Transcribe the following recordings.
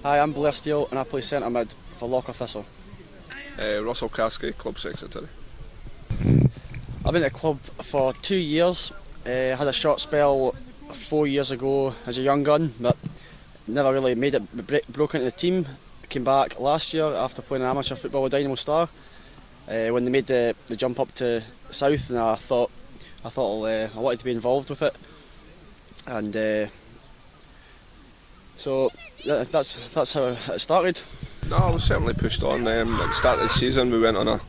Hi, I'm Blair Steele and I play centre mid for Lochar Thistle. Russell Caskey, Club Secretary. I've been at the club for 2 years. Had a short spell 4 years ago as a young gun, but never really made it, broke into the team. Came back last year after playing amateur football with Dynamo Star. When they made the jump up to South, and I thought I wanted to be involved with it, and so that's how it started. No, I was certainly pushed on. At the start of the season, we went on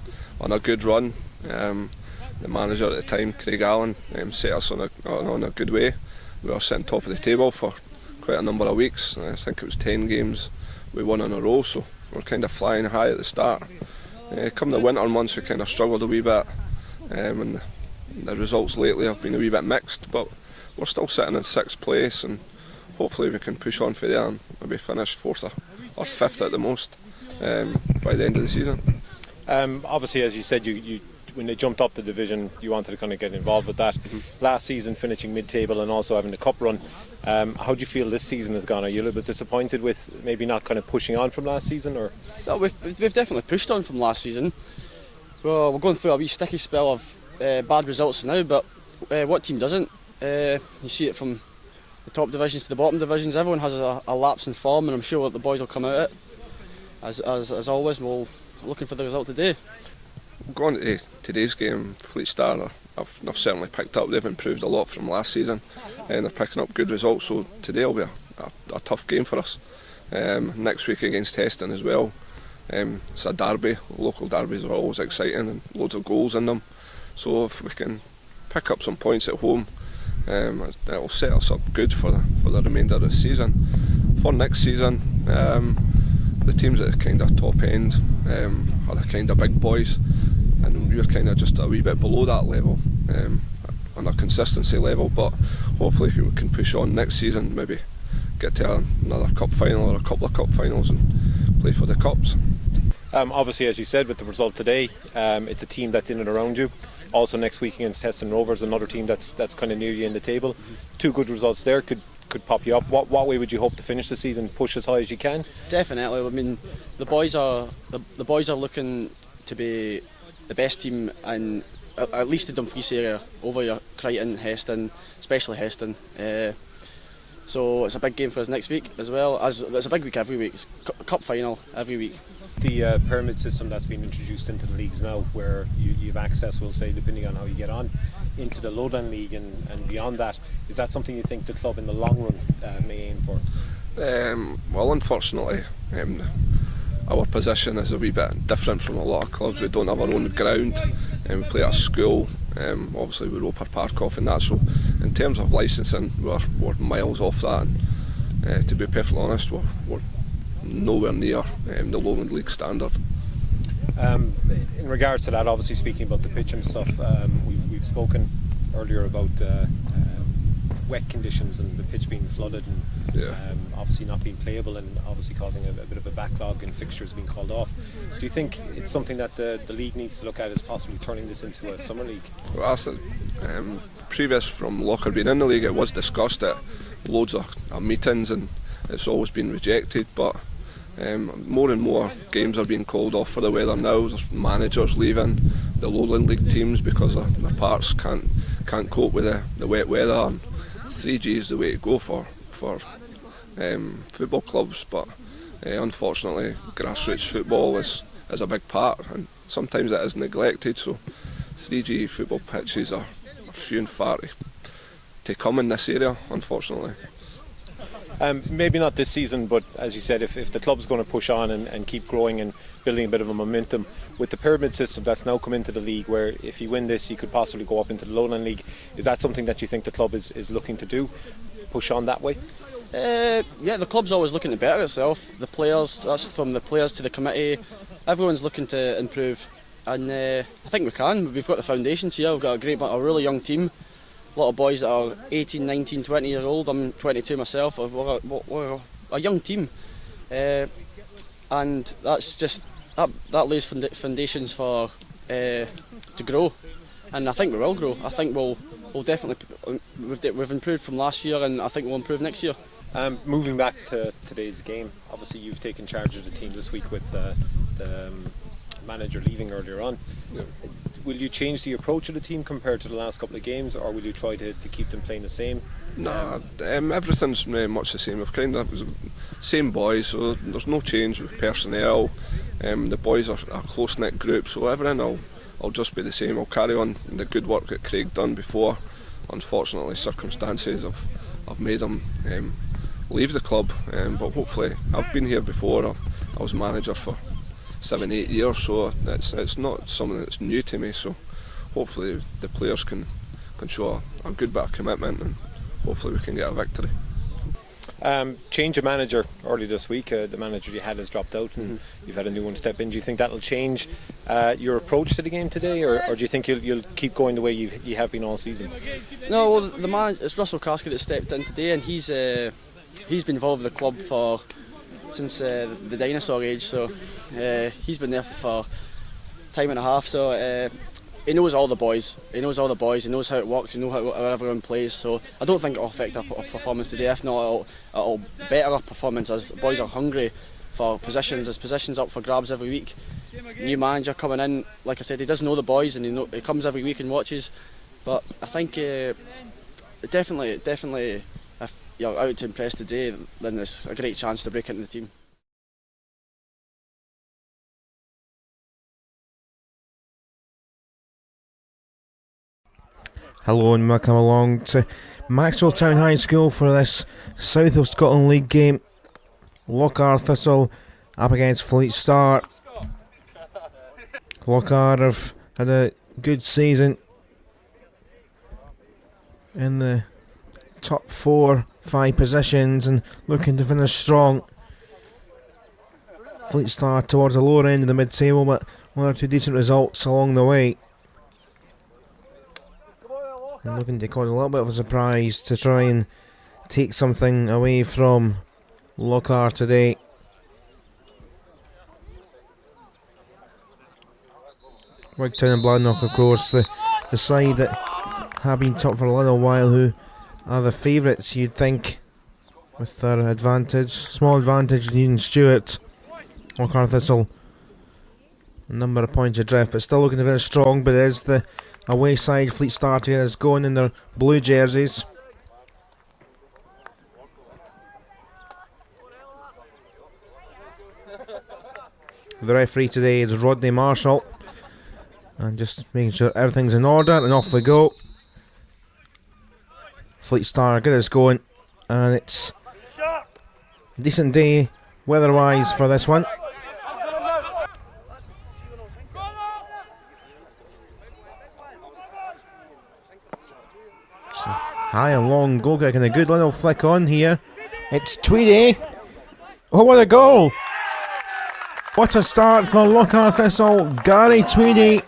a good run. The manager at the time, Craig Allen, set us on a good way. We were sitting top of the table for quite a number of weeks. I think it was 10 games we won in a row, so we were kind of flying high at the start. Come the winter months, we kind of struggled a wee bit, and the results lately have been a wee bit mixed, but we're still sitting in 6th place, and hopefully we can push on for there and maybe finish 4th or 5th at the most by the end of the season. Obviously, as you said, you when they jumped up the division, you wanted to kind of get involved with that. Last season, finishing mid-table and also having the cup run. How do you feel this season has gone? Are you a little bit disappointed with maybe not kind of pushing on from last season, or? No, we've definitely pushed on from last season. Well, we're going through a wee sticky spell of bad results now, but what team doesn't? You see it from the top divisions to the bottom divisions. Everyone has a lapse in form, and I'm sure that the boys will come out of it as always. We're looking for the result today. Going to today's game, Fleet Star, I've certainly picked up. They've improved a lot from last season, and they're picking up good results. So today will be a tough game for us. Next week against Heston as well. It's a derby. Local derbies are always exciting and loads of goals in them. So if we can pick up some points at home, it will set us up good for the remainder of the season. For next season, the teams at the kind of top end are the kind of big boys, and we're kind of just a wee bit below that level on a consistency level, but hopefully we can push on next season, maybe get to another cup final or a couple of cup finals and play for the cups. Obviously, as you said, with the result today, it's a team that's in and around you. Also next week against Heston Rovers, another team that's kind of near you in the table. 2 good results there could pop you up. What way would you hope to finish the season? Push as high as you can? Definitely. I mean, the boys are looking to be the best team in at least the Dumfries area over your Crichton, Heston, especially Heston. So it's a big game for us next week as well. As it's a big week every week. It's a cup final every week. The pyramid system that's been introduced into the leagues now, where you have access, we'll say, depending on how you get on, into the Lowland League and beyond that, is that something you think the club in the long run may aim for? Well, unfortunately, our position is a wee bit different from a lot of clubs. We don't have our own ground, and we play at a school. Obviously, we're Roper Park off and that. So, in terms of licensing, we're miles off that. And, to be perfectly honest, we're nowhere near the Lowland League standard. In regards to that, obviously speaking about the pitch and stuff, we've spoken earlier about wet conditions and the pitch being flooded and obviously not being playable and obviously causing a bit of a backlog and fixtures being called off. Do you think it's something that the league needs to look at, as possibly turning this into a summer league? Well, I think previous from Lochar being in the league, it was discussed at loads of meetings, and it's always been rejected, but more and more games are being called off for the weather now. There's managers leaving the Lowland League teams because their parts can't cope with the wet weather, and 3G is the way to go for football clubs, but unfortunately grassroots football is a big part, and sometimes it is neglected, so 3G football pitches are few and far to come in this area, unfortunately. Maybe not this season, but as you said, if the club's going to push on and keep growing and building a bit of a momentum, with the pyramid system that's now come into the league, where if you win this you could possibly go up into the Lowland League, is that something that you think the club is looking to do, push on that way? Yeah, the club's always looking to better itself. The players, that's from the players to the committee, everyone's looking to improve, and I think we can. We've got the foundations here, we've got a really young team. A lot of boys that are 18, 19, 20 years old. I'm 22 myself. We're a young team, and that's just that lays foundations for to grow, and I think we will grow. I think we'll definitely we've improved from last year, and I think we'll improve next year. Moving back to today's game, obviously you've taken charge of the team this week with the manager leaving earlier on. Yeah. Will you change the approach of the team compared to the last couple of games, or will you try to keep them playing the same? Nah, everything's much the same. We've kind of same boys, so there's no change with personnel. The boys are a close-knit group, so everything will just be the same. I'll carry on the good work that Craig done before. Unfortunately, circumstances have made him leave the club, but hopefully, I've been here before. I was manager for 7-8 years, so it's not something that's new to me. So hopefully the players can show a good bit of commitment, and hopefully we can get a victory. Change of manager early this week. The manager you had has dropped out, and you've had a new one step in. Do you think that'll change your approach to the game today, or do you think you'll keep going the way you have been all season? No, well, the man, it's Russell Karski that stepped in today, and he's been involved with the club since the dinosaur age. So he's been there for time and a half. So he knows all the boys. He knows how it works. He knows how everyone plays. So I don't think it'll affect our performance today. If not, it'll better our performance, as the boys are hungry for positions. There's positions up for grabs every week. New manager coming in, like I said, he does know the boys, and he comes every week and watches. But I think definitely, if you're out to impress today, then there's a great chance to break into the team. Hello and welcome along to Maxwelltown High School for this South of Scotland League game. Lochar Thistle up against Fleet Star. Lochar have had a good season in the top 4-5 positions and looking to finish strong. Fleet Star towards the lower end of the mid-table, but one or two decent results along the way. And looking to cause a little bit of a surprise to try and take something away from Lochar today. Wigtown and Bladnoch, of course, the side that have been top for a little while, who are the favourites, you'd think, with their advantage. Small advantage in Ian Stewart. Lochar Thistle, a number of points adrift, but still looking to finish strong. But it is the away side, Fleet Star, here is going in their blue jerseys. The referee today is Rodney Marshall, and just making sure everything's in order, and off we go. Fleet Star get us going, and it's a decent day weather-wise for this one. High and long goal kick, and a good little flick on here. It's Tweedy. Oh, what a goal! What a start for Lochar Thistle. Gary Tweedy.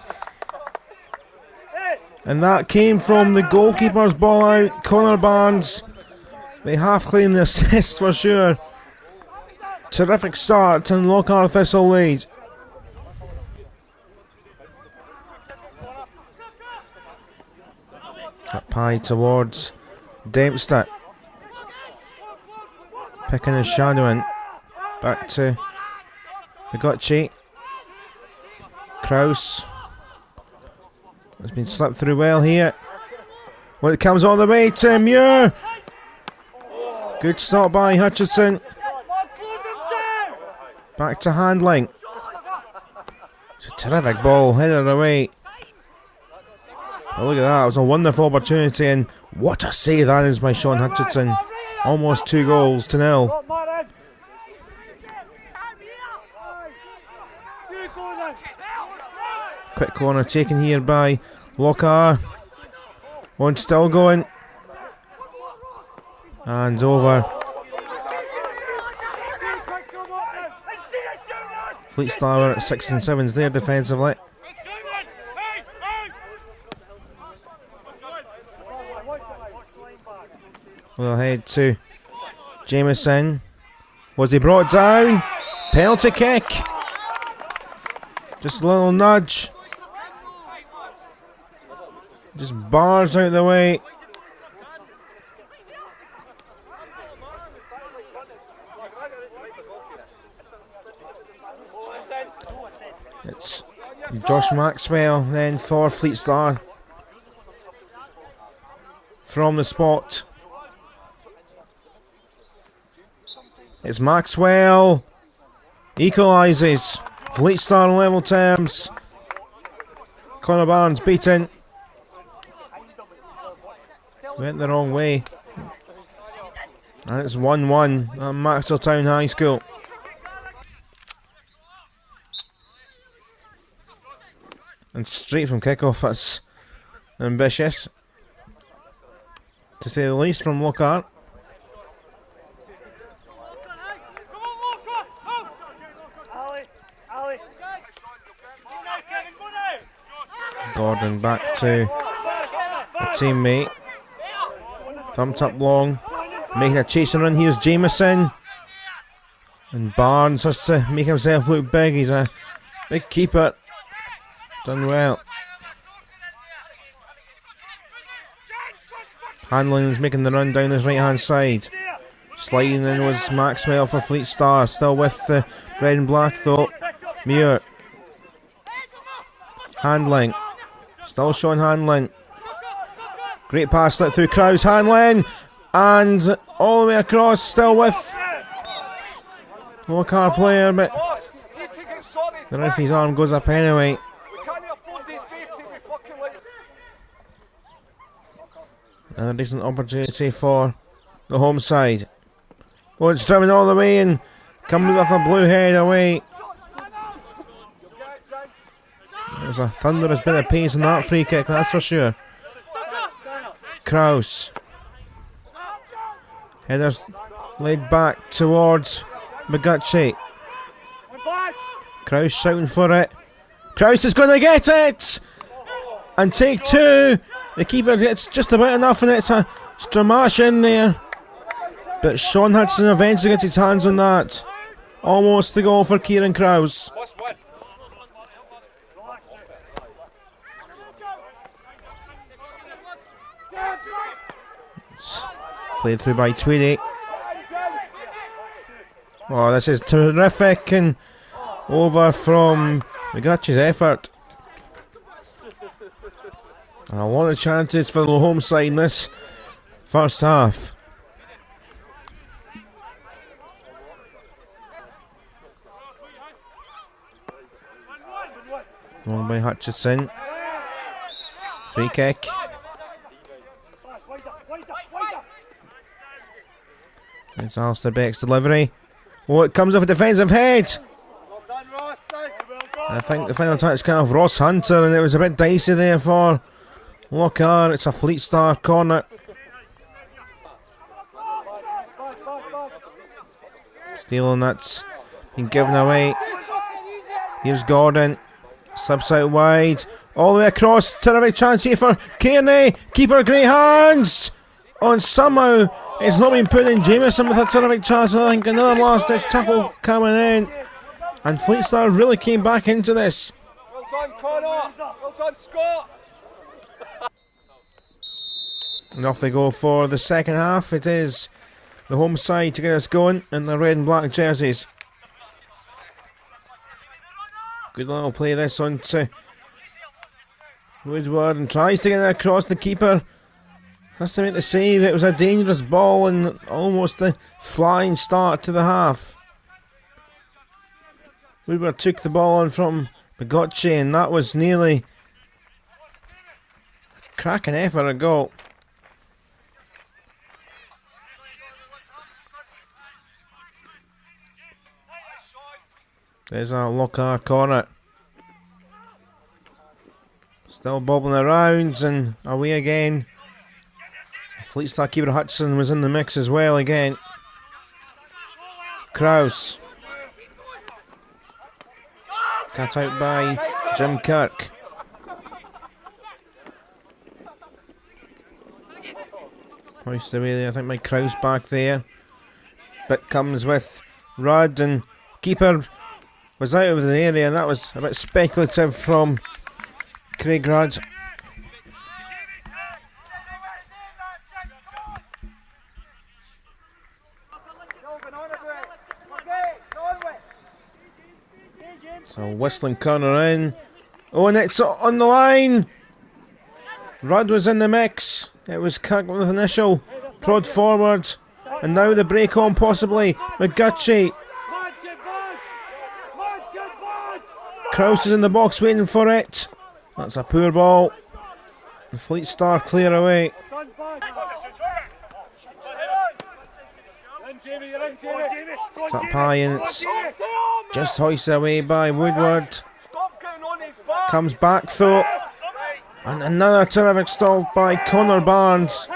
And that came from the goalkeeper's ball out. Connor Barnes. They half claim the assist for sure. Terrific start, and Lochar Thistle lead. Up high towards Dempster. Picking and shadowing. Back to Bigocci. Kraus. Has been slipped through well here. Well, it comes all the way to Muir. Good stop by Hutchinson. Back to handling. It's a terrific ball, headed away. But look at that, it was a wonderful opportunity, and what a save that is by Sean Hutchinson. Almost 2 goals to 0. Quick corner taken here by Lochar. One still going. And over. Fleet Star at 6 and 7s there defensively. We'll head to Jameson. Was he brought down? Penalty kick. Just a little nudge. Just bars out the way. It's Josh Maxwell then for Fleet Star from the spot. It's Maxwell equalises. Fleet Star on level terms. Connor Barnes beaten. Went the wrong way. And it's 1-1 at Maxwelltown High School. And straight from kickoff, that's ambitious, to say the least, from Lochar. Gordon back to a teammate. Thumped up long, making a chasing run. Here's Jameson. And Barnes has to make himself look big. He's a big keeper. Done well. Hanlon's making the run down his right hand side. Sliding in was Maxwell for Fleet Star. Still with the red and black though. Muir. Handling. Still Sean Handling. Great pass let through Krause. Handling. And all the way across. Still with Lochar player, but the referee's arm goes up anyway. And a decent opportunity for the home side. Oh, it's driven all the way and comes with a blue head away. There's a thunderous bit of pace in that free kick, that's for sure. Krause. Headers laid back towards McGutchie. Krause shouting for it. Krause is going to get it! And take two. The keeper gets just about enough, and it's a Stramash in there. But Sean Hudson eventually gets his hands on that. Almost the goal for Kieran Krause. It's played through by Tweedy. Oh, this is terrific, and over from McGutchie's effort. And a lot of chances for the home side in this first half. Long by Hutchison. Free kick. It's Alistair Beck's delivery. Oh, it comes off a defensive head. I think the final touch came off Ross Hunter, and it was a bit dicey there for Lochar. It's a Fleet Star corner. Stealing that's been given away. Here's Gordon. Slips out wide. All the way across. Terrific chance here for Kearney. Keeper great hands. Oh, and somehow it's not been put in. Jameson with a terrific chance. I think another last ditch tackle coming in. And Fleet Star really came back into this. Well done, Connor. Well done, Scott. And off they go for the second half. It is the home side to get us going in the red and black jerseys. Good little play this on to Woodward, and tries to get it across. The keeper has to make the save. It was a dangerous ball and almost the flying start to the half. Woodward took the ball on from McGutchie, and that was nearly a cracking effort at goal. There's a Lochar corner. Still bobbling around and away again. Fleet Star keeper Hudson was in the mix as well again. Krause. Cut out by Jim Kirk. Hoist away there, I think by Krause back there. But comes with Rudd, and keeper was out of the area. That was a bit speculative from Craig Rudd. So whistling corner in. Oh, and it's on the line. Rudd was in the mix. It was Kirk with initial prod forward. And now the break on possibly. McGutchie. Krause is in the box waiting for it. That's a poor ball. The Fleet Star clear away. It's up high and it's just hoisted away by Woodward. Comes back though. And another terrific stop by Connor Barnes.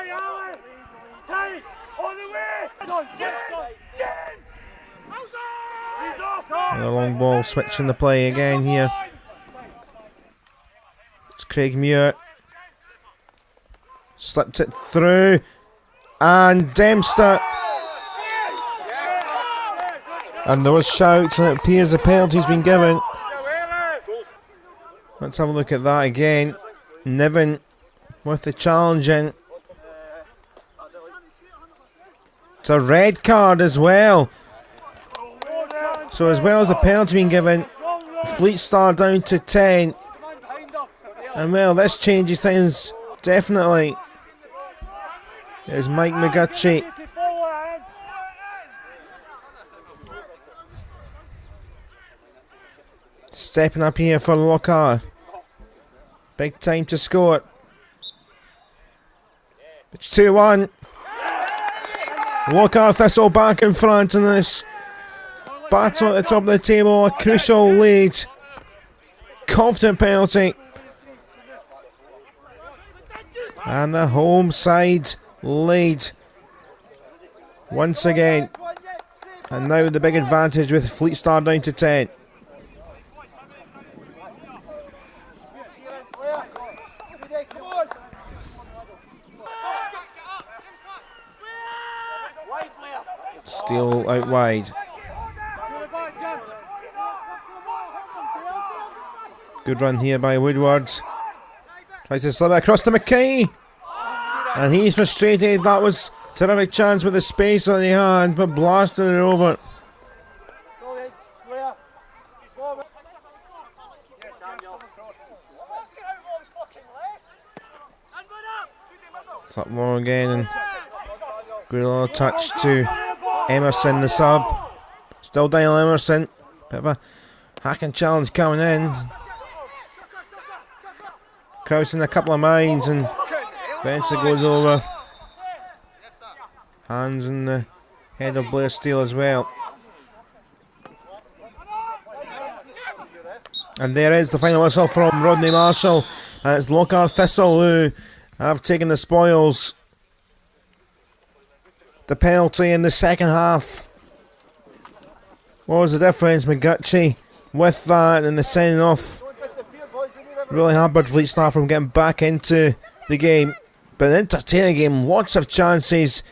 The long ball switching the play again here. It's Craig Muir. Slipped it through. And Dempster. And there was shouts and it appears a penalty's been given. Let's have a look at that again. Niven with the challenge in. It's a red card as well. So as well as the penalty being given, Fleet Star down to 10. And well, this changes things definitely. There's Mike McGutchie. Stepping up here for Lochar. Big time to score. It's 2-1. Lochar Thistle back in front in this battle at the top of the table. A crucial lead. Confident penalty. And the home side lead once again. And now the big advantage with Fleet Star down to 10. Still out wide. Good run here by Woodward. Tries to slip it across to McKay. And he's frustrated. That was a terrific chance with the space that he had, but blasted it over. It's up more again and good little touch to Emerson, the sub. Still Donal Emerson. Bit of a hacking challenge coming in. Krause in a couple of minds and eventually goes over. Hands in the head of Blair Steele as well. And there is the final whistle from Rodney Marshall. And it's Lochar Thistle who have taken the spoils. The penalty in the second half. What was the difference? McGutchie with that and the sending off really hampered Fleet Star from getting back into the game. But an entertaining game, lots of chances.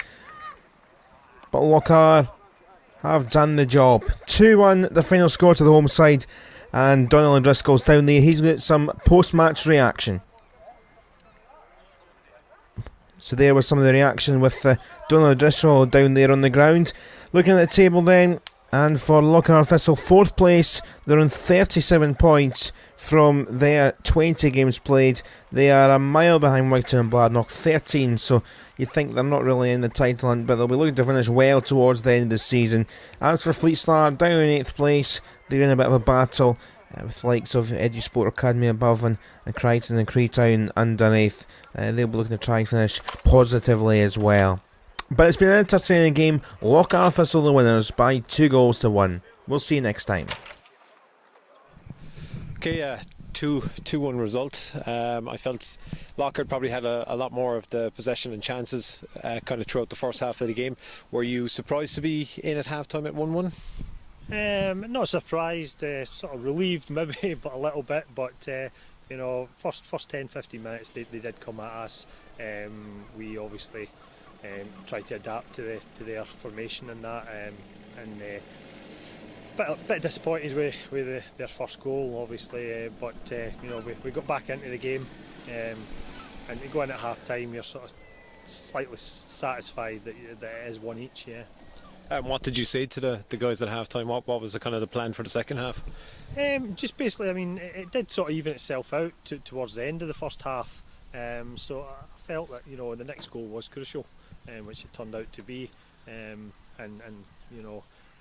But Lochar have done the job. 2-1 the final score to the home side. And Donal O'Driscoll's down there. He's got some post-match reaction. So there was some of the reaction with Donal O'Driscoll down there on the ground. Looking at the table then, and for Lochar Thistle, 4th place, they're on 37 points from their 20 games played. They are a mile behind Wigtown and Bladnoch, 13, so you think they're not really in the title hunt, but they'll be looking to finish well towards the end of the season. As for Fleet Star, down in 8th place, they're in a bit of a battle with the likes of Edusport Academy above and Crichton and Creetown underneath. They'll be looking to try and finish positively as well. But it's been an entertaining game. Lochar Thistle the winners by 2-1. We'll see you next time. Okay, 2-1 result. I felt Lochar probably had a lot more of the possession and chances kind of throughout the first half of the game. Were you surprised to be in at half-time at 1-1? Not surprised, sort of relieved maybe, but a little bit. But you know, first 10-15 minutes they did come at us. We obviously tried to adapt to their formation and that, and a bit disappointed with their first goal, obviously. But you know, we got back into the game, and going at half time, you're sort of slightly satisfied that it is one each. Yeah. What did you say to the guys at half time? What was the kind of the plan for the second half? Just basically, I mean, it did sort of even itself out towards the end of the first half. So I felt that the next goal was crucial, which it turned out to be. And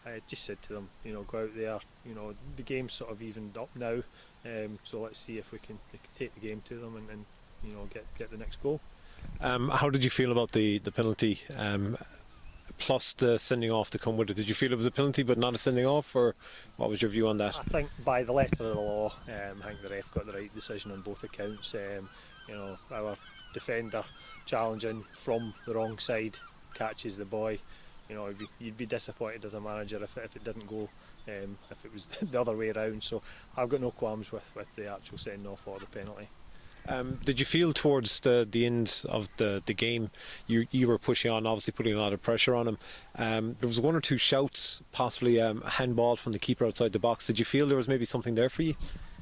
I just said to them, go out there. The game's sort of evened up now. So let's see if we can take the game to them and get the next goal. How did you feel about the penalty? Plus the sending off to come with it. Did you feel it was a penalty but not a sending off, or what was your view on that? I think by the letter of the law, I think the ref got the right decision on both accounts. Our defender challenging from the wrong side catches the boy. You'd be disappointed as a manager if it didn't go, if it was the other way around. So I've got no qualms with the actual sending off or the penalty. Did you feel towards the end of the game you were pushing on, obviously putting a lot of pressure on him? There was one or two shouts, possibly a handball from the keeper outside the box. Did you feel there was maybe something there for you?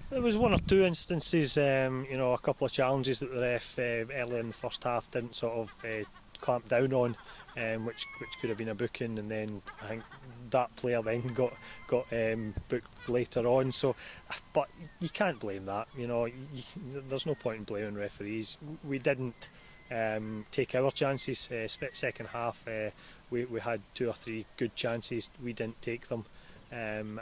There was one or two instances, a couple of challenges that the ref early in the first half didn't sort of clamp down on, which could have been a booking, and then I think that player then got booked later on. So, but you can't blame that. There's no point in blaming referees. We didn't take our chances. Second half, we had 2 or 3 good chances. We didn't take them, and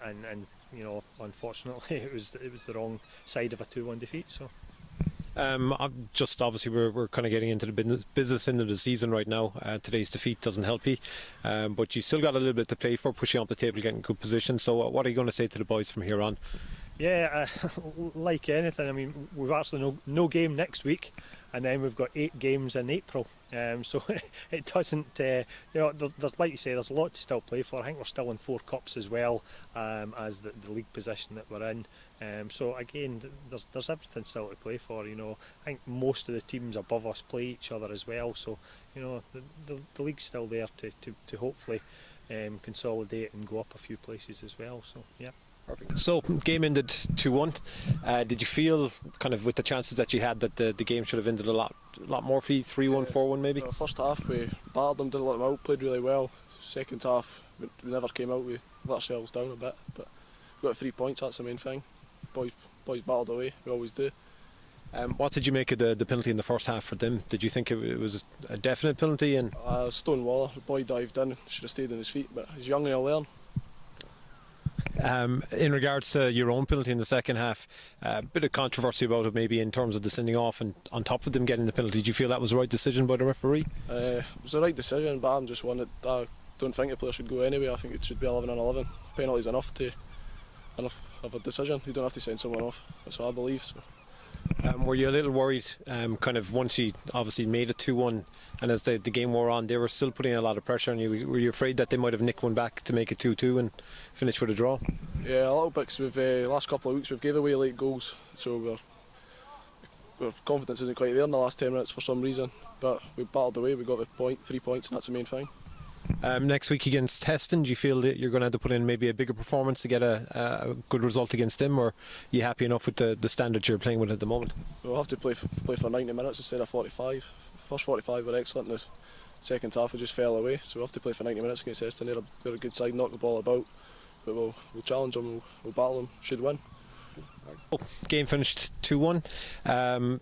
unfortunately, it was the wrong side of a 2-1 defeat. So. Just obviously we're kind of getting into the business end of the season right now. Today's defeat doesn't help you, but you still got a little bit to play for, pushing up the table, getting good position. So what are you going to say to the boys from here on? Yeah, like anything, I mean, we've actually no game next week, and then we've got 8 games in April. So it doesn't, there's, like you say, there's a lot to still play for. I think we're still in 4 cups as well as the league position that we're in. So again, there's everything still to play for. I think most of the teams above us play each other as well. So the league's still there to hopefully consolidate and go up a few places as well. So yeah. So game ended 2-1. Did you feel kind of with the chances that you had that the game should have ended a lot more for you, 3-1, 4-1 maybe? First half we battered them, didn't let them out, played really well. Second half we never came out, we let ourselves down a bit, but we got 3 points, that's the main thing. Boys battled away, we always do. What did you make of the penalty in the first half for them? Did you think it was a definite penalty? And Stone Waller, the boy dived in, should have stayed on his feet, but he's young and he'll learn. In regards to your own penalty in the second half, a bit of controversy about it maybe in terms of the sending off, and on top of them getting the penalty. Did you feel that was the right decision by the referee? It was the right decision, but I'm just one that I don't think the player should go anyway. I think it should be 11 and 11. Penalty's enough of a decision. You don't have to send someone off. That's what I believe. So. Were you a little worried, kind of once you obviously made it 2-1, and as the game wore on, they were still putting a lot of pressure on you? Were you afraid that they might have nicked one back to make it 2-2 and finish with a draw? Yeah, a little bit, because we've last couple of weeks we've gave away late goals, so our confidence isn't quite there in the last 10 minutes for some reason. But we battled away, we got the 3 points, and that's the main thing. Next week against Heston, do you feel that you're going to have to put in maybe a bigger performance to get a good result against them, or are you happy enough with the standard you're playing with at the moment? We'll have to play for 90 minutes instead of 45. First 45 were excellent, the second half we just fell away, so we'll have to play for 90 minutes against Heston. They're a good side, knock the ball about, but we'll challenge them, we'll battle them, should win. Game finished 2-1.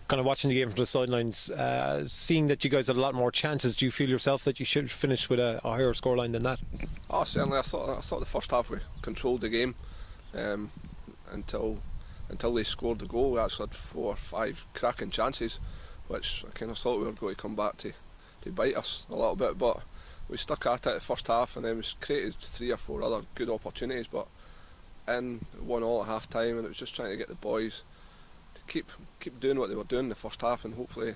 Kind of watching the game from the sidelines, seeing that you guys had a lot more chances, do you feel yourself that you should finish with a higher scoreline than that? Oh, certainly. I thought the first half we controlled the game until they scored the goal. We actually had 4 or 5 cracking chances, which I kind of thought we were going to come back to bite us a little bit, but we stuck at it the first half, and then we created 3 or 4 other good opportunities, but in 1-1 at half time, and it was just trying to get the boys to keep doing what they were doing in the first half, and hopefully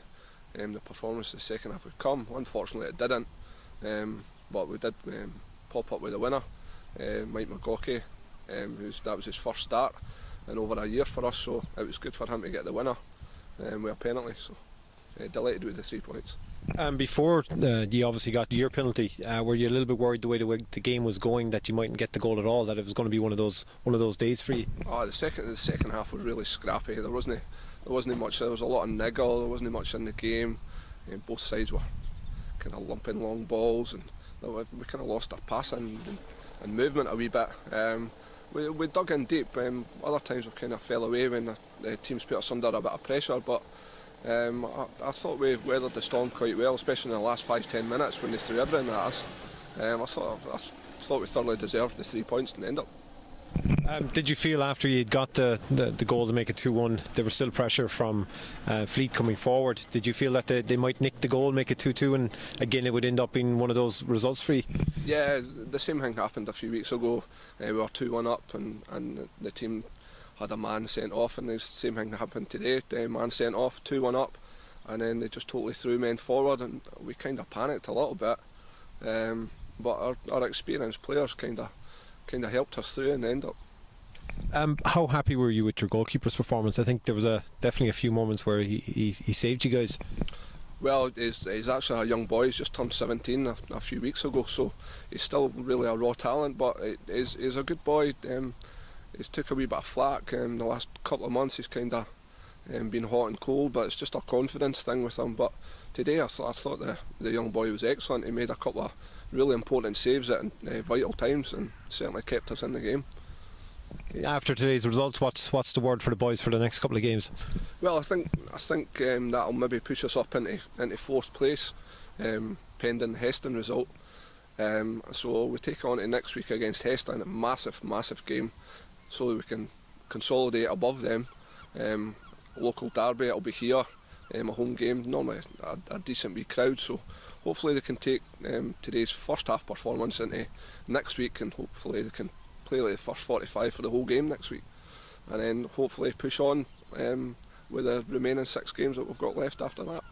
the performance in the second half would come. Unfortunately it didn't, but we did pop up with a winner, Mike McGawkey, that was his first start in over a year for us, so it was good for him to get the winner with a penalty, so delighted with the 3 points. Before you obviously got your penalty, were you a little bit worried the way the game was going that you mightn't get the goal at all, that it was going to be one of those days for you? Oh, the second half was really scrappy. There wasn't much. There was a lot of niggle. There wasn't much in the game. Both sides were kind of lumping long balls, and we kind of lost our passing and movement a wee bit. We dug in deep. Other times we've kind of fell away when the teams put us under a bit of pressure, but I thought we weathered the storm quite well, especially in the last 5-10 minutes when they threw everything at us. I thought we thoroughly deserved the 3 points in the end up. Did you feel after you'd got the goal to make it 2-1, there was still pressure from Fleet coming forward? Did you feel that they might nick the goal, make it 2-2, and again it would end up being one of those results for you? Yeah, the same thing happened a few weeks ago. We were 2-1 up and the team had a man sent off, and the same thing happened today. The man sent off, 2-1 up, and then they just totally threw men forward, and we kind of panicked a little bit. But our experienced players kind of helped us through in the end up. How happy were you with your goalkeeper's performance? I think there was definitely a few moments where he saved you guys. Well, he's actually a young boy. He's just turned 17 a few weeks ago, so he's still really a raw talent, but he's a good boy. He's took a wee bit of flack the last couple of months. He's kind of been hot and cold, but it's just a confidence thing with him. But today I thought the young boy was excellent. He made a couple of really important saves at vital times and certainly kept us in the game. After today's results, what's the word for the boys for the next couple of games? Well, I think that'll maybe push us up into 4th place, pending the Heston result. So we take on to next week against Heston, a massive game, so that we can consolidate above them. Local derby, it'll be here, a home game, normally a decent wee crowd, so hopefully they can take today's first half performance into next week, and hopefully they can play like the first 45 for the whole game next week, and then hopefully push on with the remaining 6 games that we've got left after that.